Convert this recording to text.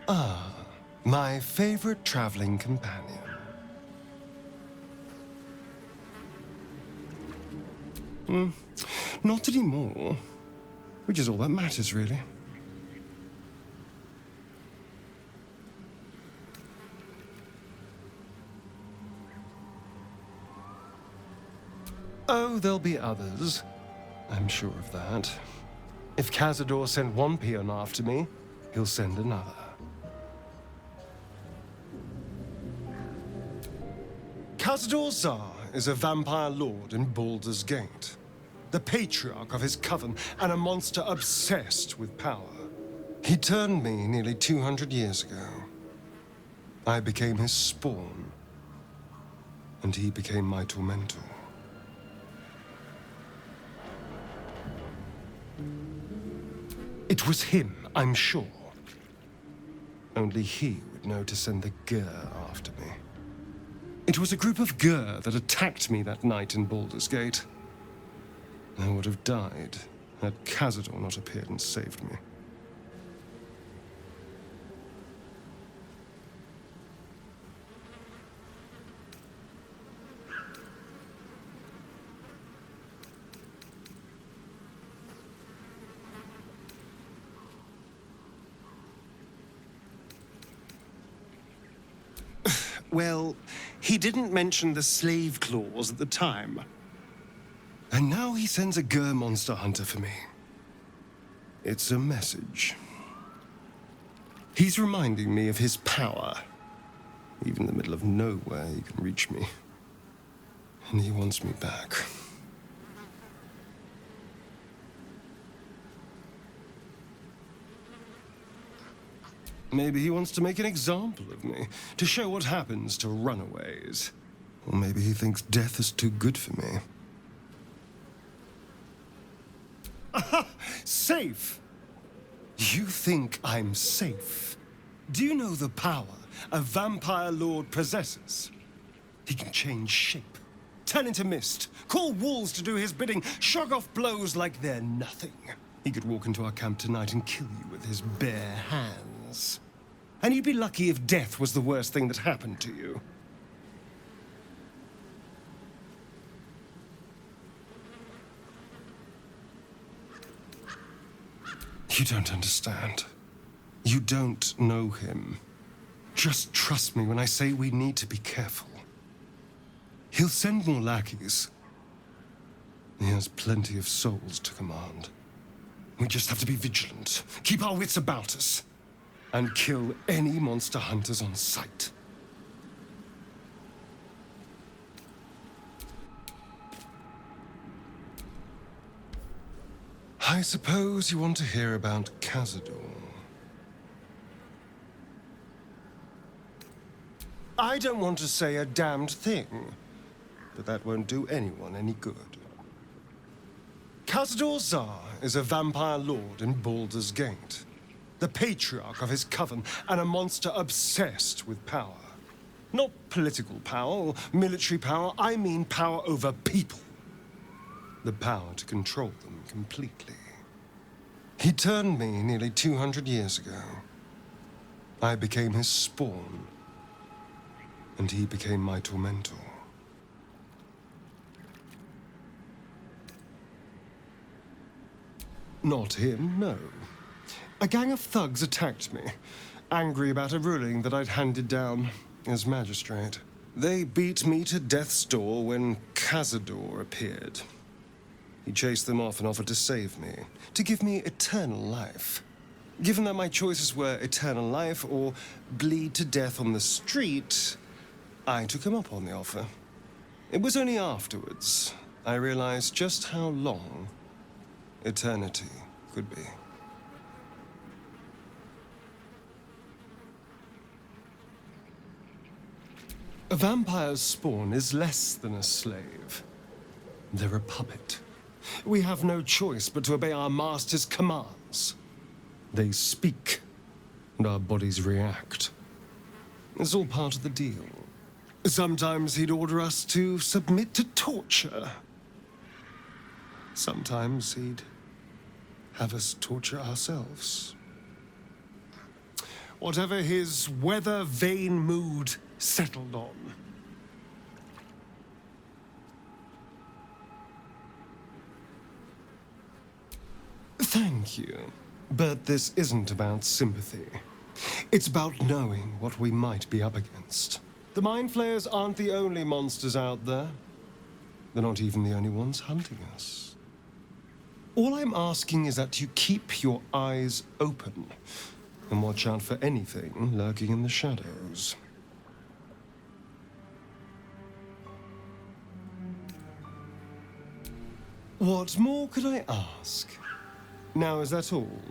Ah, my favorite traveling companion. Not anymore. Which is all that matters, really. Oh, there'll be others. I'm sure of that. If Cazador sent one peon after me, he'll send another. Cazador Zar is a vampire lord in Baldur's Gate, the patriarch of his coven and a monster obsessed with power. He turned me nearly 200 years ago. I became his spawn, and he became my tormentor. It was him, I'm sure. Only he would know to send the Gur after me. It was a group of Gur that attacked me that night in Baldur's Gate. I would have died had Cazador not appeared and saved me. Well, he didn't mention the slave clause at the time. And now he sends a Gur monster hunter for me. It's a message. He's reminding me of his power. Even in the middle of nowhere, he can reach me. And he wants me back. Maybe he wants to make an example of me, to show what happens to runaways. Or maybe he thinks death is too good for me. Aha! Safe! You think I'm safe? Do you know the power a vampire lord possesses? He can change shape, turn into mist, call walls to do his bidding, shrug off blows like they're nothing. He could walk into our camp tonight and kill you with his bare hands. And you'd be lucky if death was the worst thing that happened to you. You don't understand. You don't know him. Just trust me when I say we need to be careful. He'll send more lackeys. He has plenty of souls to command. We just have to be vigilant, keep our wits about us, and kill any monster hunters on sight. I suppose you want to hear about Cazador. I don't want to say a damned thing, but that won't do anyone any good. Cazador Zar is a vampire lord in Baldur's Gate, the patriarch of his coven and a monster obsessed with power. Not political power or military power, I mean power over people. The power to control them completely. He turned me nearly 200 years ago. I became his spawn, and he became my tormentor. Not him, no. A gang of thugs attacked me, angry about a ruling that I'd handed down as magistrate. They beat me to death's door when Cazador appeared. He chased them off and offered to save me, to give me eternal life. Given that my choices were eternal life or bleed to death on the street, I took him up on the offer. It was only afterwards I realized just how long eternity could be. A vampire's spawn is less than a slave. They're a puppet. We have no choice but to obey our master's commands. They speak, and our bodies react. It's all part of the deal. Sometimes he'd order us to submit to torture. Sometimes he'd have us torture ourselves. whatever his weather-vane mood settled on. Thank you, but this isn't about sympathy. It's about knowing what we might be up against. The Mind Flayers aren't the only monsters out there. They're not even the only ones hunting us. All I'm asking is that you keep your eyes open and watch out for anything lurking in the shadows. What more could I ask? Now, is that all?